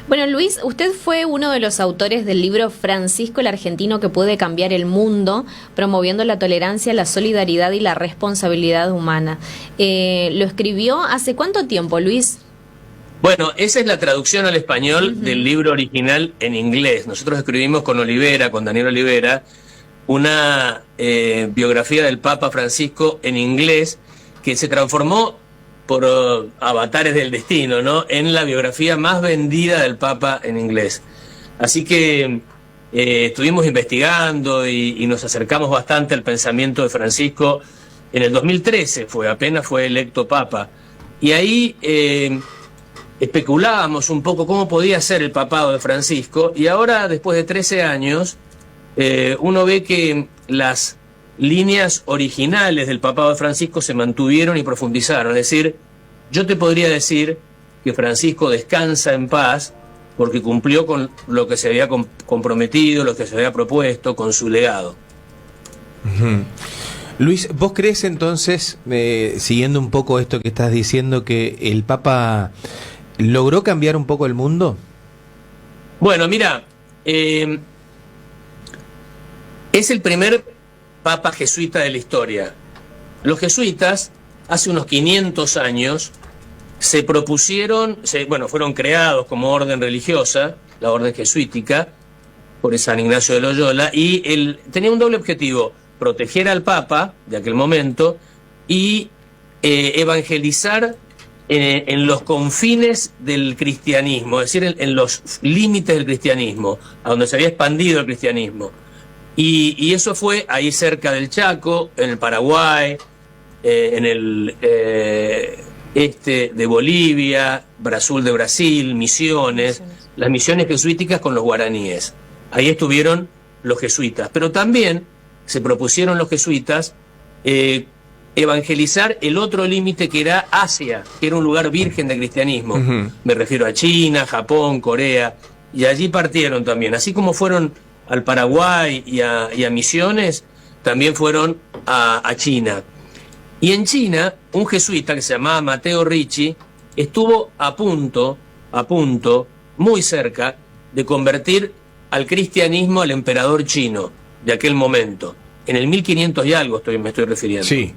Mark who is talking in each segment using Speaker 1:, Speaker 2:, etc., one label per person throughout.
Speaker 1: Bueno, Luis, usted fue uno de los autores del libro Francisco el Argentino que puede cambiar el mundo, promoviendo la tolerancia, la solidaridad y la responsabilidad humana. ¿Lo escribió hace cuánto tiempo, Luis?
Speaker 2: Bueno, esa es la traducción al español del libro original en inglés. Nosotros escribimos con Olivera, con Daniel Olivera, una biografía del Papa Francisco en inglés que se transformó por avatares del destino, ¿no?, en la biografía más vendida del Papa en inglés. Así que estuvimos investigando y nos acercamos bastante al pensamiento de Francisco. En el 2013 apenas fue electo Papa. Y ahí especulábamos un poco cómo podía ser el papado de Francisco. Y ahora, después de 13 años, uno ve que las líneas originales del papado de Francisco se mantuvieron y profundizaron. Es decir, yo te podría decir que Francisco descansa en paz porque cumplió con lo que se había comprometido, lo que se había propuesto, con su legado.
Speaker 3: Luis, ¿vos crees entonces, siguiendo un poco esto que estás diciendo, que el Papa logró cambiar un poco el mundo?
Speaker 2: Bueno, mira, es el primer Papa jesuita de la historia. Los jesuitas, hace unos 500 años, se propusieron, fueron creados como orden religiosa, la orden jesuítica, por San Ignacio de Loyola, y tenía un doble objetivo: proteger al Papa de aquel momento y evangelizar en los confines del cristianismo, es decir, en los límites del cristianismo, a donde se había expandido el cristianismo. Y eso fue ahí cerca del Chaco, en el Paraguay, en el este de Bolivia, sur de Brasil, Misiones, las misiones jesuíticas con los guaraníes. Ahí estuvieron los jesuitas. Pero también se propusieron los jesuitas evangelizar el otro límite, que era Asia, que era un lugar virgen de cristianismo. Me refiero a China, Japón, Corea, y allí partieron también. Así como fueron al Paraguay y a Misiones, también fueron a China. Y en China, un jesuita que se llamaba Matteo Ricci estuvo a punto, muy cerca, de convertir al cristianismo al emperador chino de aquel momento. En el 1500 y algo me estoy refiriendo.
Speaker 3: Sí.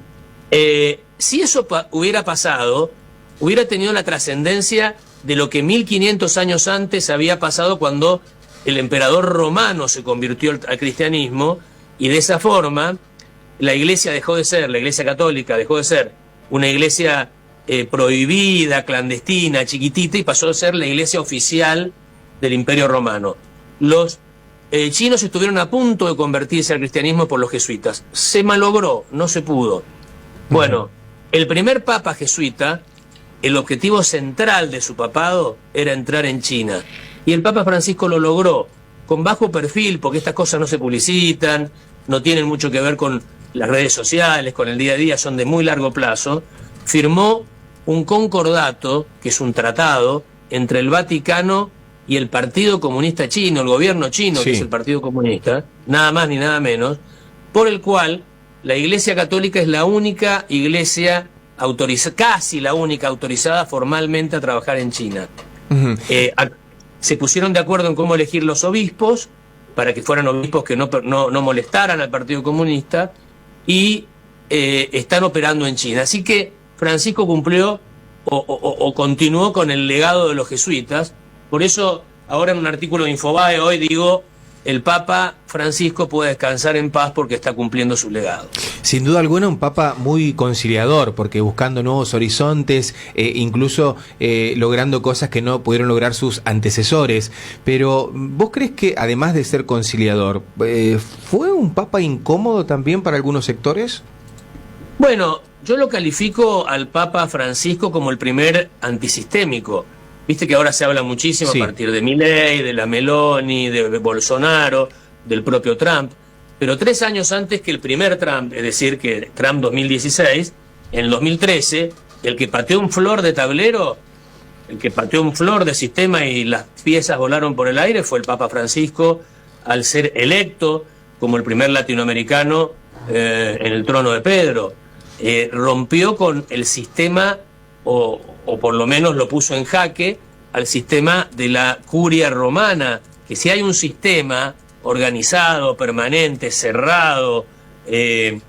Speaker 2: Si eso hubiera pasado, hubiera tenido la trascendencia de lo que 1500 años antes había pasado cuando el emperador romano se convirtió al cristianismo, y de esa forma la iglesia la iglesia católica dejó de ser una iglesia prohibida, clandestina, chiquitita, y pasó a ser la iglesia oficial del Imperio Romano. Los chinos estuvieron a punto de convertirse al cristianismo por los jesuitas. Se malogró, no se pudo. Bueno, el primer papa jesuita, el objetivo central de su papado era entrar en China. Y el Papa Francisco lo logró, con bajo perfil, porque estas cosas no se publicitan, no tienen mucho que ver con las redes sociales, con el día a día, son de muy largo plazo. Firmó un concordato, que es un tratado, entre el Vaticano y el Partido Comunista Chino, el gobierno chino, que es el Partido Comunista, nada más ni nada menos, por el cual la Iglesia Católica es la única iglesia autorizada, casi la única autorizada formalmente a trabajar en China. Se pusieron de acuerdo en cómo elegir los obispos, para que fueran obispos que no molestaran al Partido Comunista, y están operando en China. Así que Francisco cumplió o continuó con el legado de los jesuitas. Por eso, ahora en un artículo de Infobae hoy digo: el Papa Francisco puede descansar en paz porque está cumpliendo su legado.
Speaker 3: Sin duda alguna, un Papa muy conciliador, porque buscando nuevos horizontes, incluso logrando cosas que no pudieron lograr sus antecesores. Pero, ¿vos crees que, además de ser conciliador, fue un Papa incómodo también para algunos sectores?
Speaker 2: Bueno, yo lo califico al Papa Francisco como el primer antisistémico. Viste que ahora se habla muchísimo a partir de Milei, de la Meloni, de Bolsonaro, del propio Trump. Pero 3 años antes que el primer Trump, es decir, que Trump 2016, en el 2013, el que pateó un flor de tablero, el que pateó un flor de sistema y las piezas volaron por el aire, fue el Papa Francisco, al ser electo como el primer latinoamericano en el trono de Pedro. Rompió con el sistema, o por lo menos lo puso en jaque, al sistema de la curia romana, que si hay un sistema organizado, permanente, cerrado,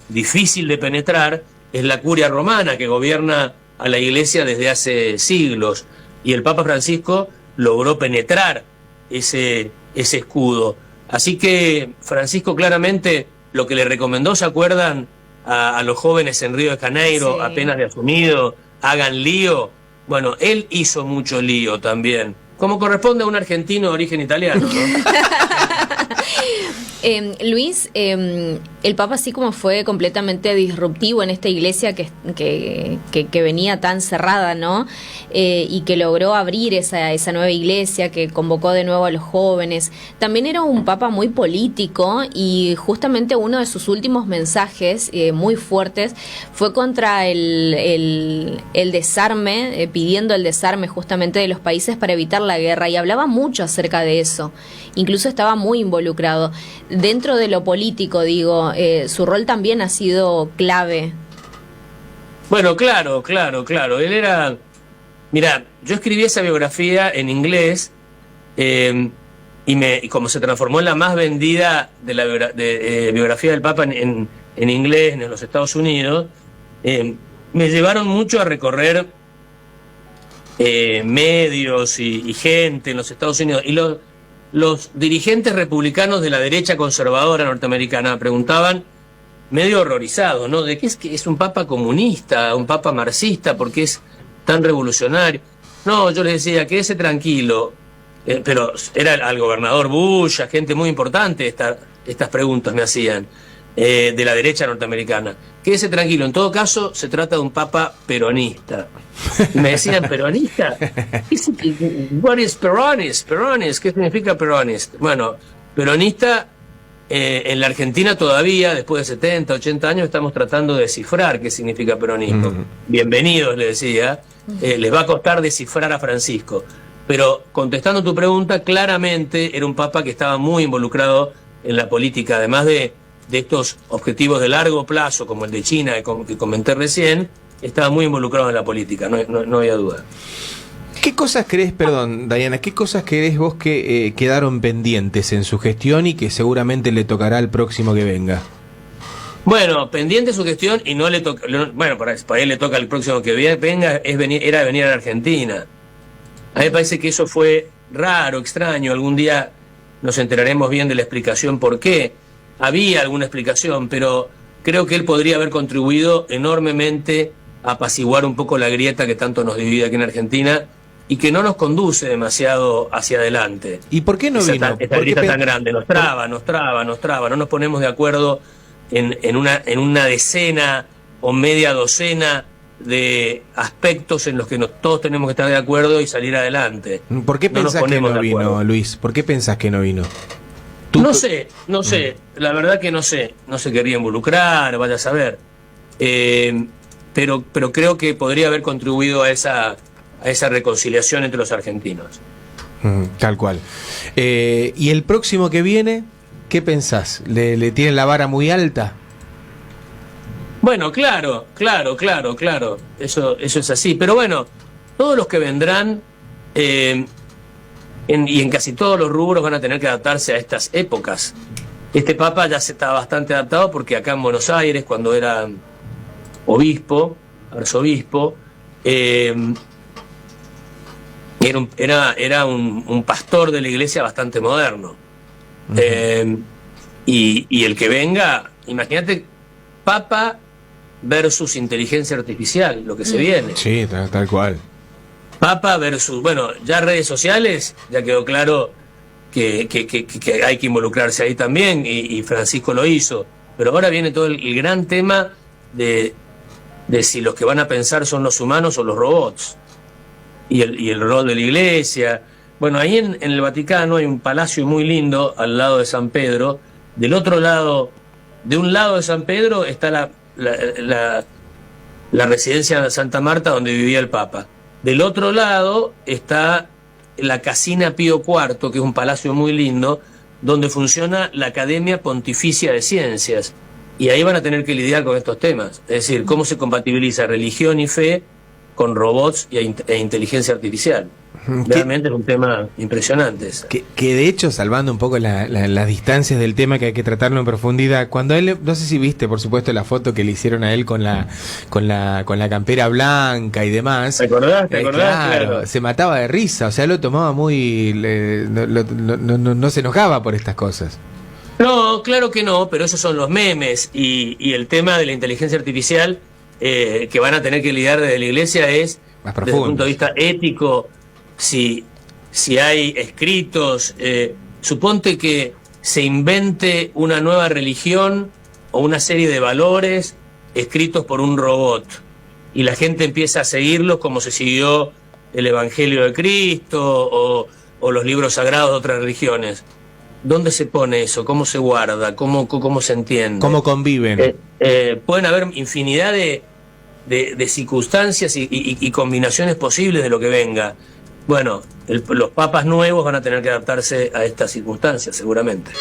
Speaker 2: difícil de penetrar, es la curia romana, que gobierna a la Iglesia desde hace siglos, y el Papa Francisco logró penetrar ese escudo. Así que Francisco claramente lo que le recomendó, ¿se acuerdan? A los jóvenes en Río de Janeiro,
Speaker 1: Sí.
Speaker 2: apenas de asumido, hagan lío. Bueno, él hizo mucho lío también, como corresponde a un argentino de origen italiano, ¿no?
Speaker 1: Luis, el Papa así como fue completamente disruptivo en esta iglesia que venía tan cerrada, ¿no? Y que logró abrir esa nueva iglesia, que convocó de nuevo a los jóvenes. También era un Papa muy político, y justamente uno de sus últimos mensajes muy fuertes fue contra el desarme, pidiendo el desarme justamente de los países para evitar la guerra, y hablaba mucho acerca de eso. Incluso estaba muy involucrado. Dentro de lo político, digo, su rol también ha sido clave.
Speaker 2: Bueno, claro. Él era... Mirá, yo escribí esa biografía en inglés, y como se transformó en la más vendida de la biografía del Papa en inglés en los Estados Unidos, me llevaron mucho a recorrer medios y gente en los Estados Unidos. Y los dirigentes republicanos de la derecha conservadora norteamericana preguntaban, medio horrorizados, ¿no? ¿De qué es que es un papa comunista, un papa marxista, porque es tan revolucionario? No, yo les decía, quédese tranquilo. Pero era al gobernador Bush, a gente muy importante, estas preguntas me hacían, de la derecha norteamericana. Quédese tranquilo, en todo caso se trata de un papa peronista. Y me decían, ¿peronista? What is peronist? Peronist, ¿qué significa peronist? Bueno, peronista, en la Argentina todavía, después de 70, 80 años, estamos tratando de descifrar qué significa peronismo. Bienvenidos, le decía. Les va a costar descifrar a Francisco. Pero contestando tu pregunta, claramente era un papa que estaba muy involucrado en la política, además de estos objetivos de largo plazo, como el de China, que comenté recién, estaba muy involucrado en la política, no había duda.
Speaker 3: ¿Qué cosas crees, perdón, Diana, qué cosas crees vos que quedaron pendientes en su gestión y que seguramente le tocará al próximo que venga?
Speaker 2: Bueno, pendiente su gestión, y no le toca, bueno, para él le toca al próximo que venga, era venir a la Argentina. A mí me parece que eso fue raro, extraño. Algún día nos enteraremos bien de la explicación por qué. Había alguna explicación, pero creo que él podría haber contribuido enormemente a apaciguar un poco la grieta que tanto nos divide aquí en Argentina y que no nos conduce demasiado hacia adelante.
Speaker 3: ¿Y por qué no vino?
Speaker 2: Esta grieta tan grande nos traba, no nos ponemos de acuerdo en una decena o media docena de aspectos en los que todos tenemos que estar de acuerdo y salir adelante.
Speaker 3: ¿Por qué pensás que no vino, Luis? ¿Por qué pensás que no vino?
Speaker 2: No sé, la verdad que no se quería involucrar, vaya a saber. Pero creo que podría haber contribuido a esa reconciliación entre los argentinos.
Speaker 3: Tal cual. ¿Y el próximo que viene, qué pensás? ¿Le tienen la vara muy alta?
Speaker 2: Bueno, claro. Eso es así. Pero bueno, todos los que vendrán, y en casi todos los rubros, van a tener que adaptarse a estas épocas. Este Papa ya se está bastante adaptado, porque acá en Buenos Aires, cuando era arzobispo, era un pastor de la iglesia bastante moderno. Y el que venga, imagínate, Papa versus inteligencia artificial, lo que se viene.
Speaker 3: Sí, tal cual.
Speaker 2: Papa versus, bueno, ya redes sociales, ya quedó claro que hay que involucrarse ahí también, y Francisco lo hizo. Pero ahora viene todo el gran tema de si los que van a pensar son los humanos o los robots, y el rol de la iglesia. Bueno, ahí en el Vaticano hay un palacio muy lindo al lado de San Pedro. Del otro lado, de un lado de San Pedro, está la residencia de Santa Marta, donde vivía el Papa. Del otro lado está la Casina Pío IV, que es un palacio muy lindo, donde funciona la Academia Pontificia de Ciencias. Y ahí van a tener que lidiar con estos temas. Es decir, cómo se compatibiliza religión y fe con robots e inteligencia artificial. Realmente es un tema impresionante ese.
Speaker 3: Que de hecho, salvando un poco las distancias del tema, que hay que tratarlo en profundidad, cuando él, no sé si viste, por supuesto, la foto que le hicieron a él con la campera blanca y demás.
Speaker 2: ¿Te acordás?
Speaker 3: Claro, se mataba de risa, o sea, lo tomaba muy... no se enojaba por estas cosas.
Speaker 2: No, claro que no, pero esos son los memes y el tema de la inteligencia artificial que van a tener que lidiar desde la Iglesia es,
Speaker 3: Más
Speaker 2: desde el
Speaker 3: profundo.
Speaker 2: punto de vista ético, si hay escritos, suponte que se invente una nueva religión o una serie de valores escritos por un robot y la gente empieza a seguirlos como se siguió el Evangelio de Cristo o los libros sagrados de otras religiones. ¿Dónde se pone eso? ¿Cómo se guarda? ¿Cómo se entiende?
Speaker 3: ¿Cómo conviven?
Speaker 2: Pueden haber infinidad de circunstancias y combinaciones posibles de lo que venga. Bueno, los papas nuevos van a tener que adaptarse a estas circunstancias, seguramente.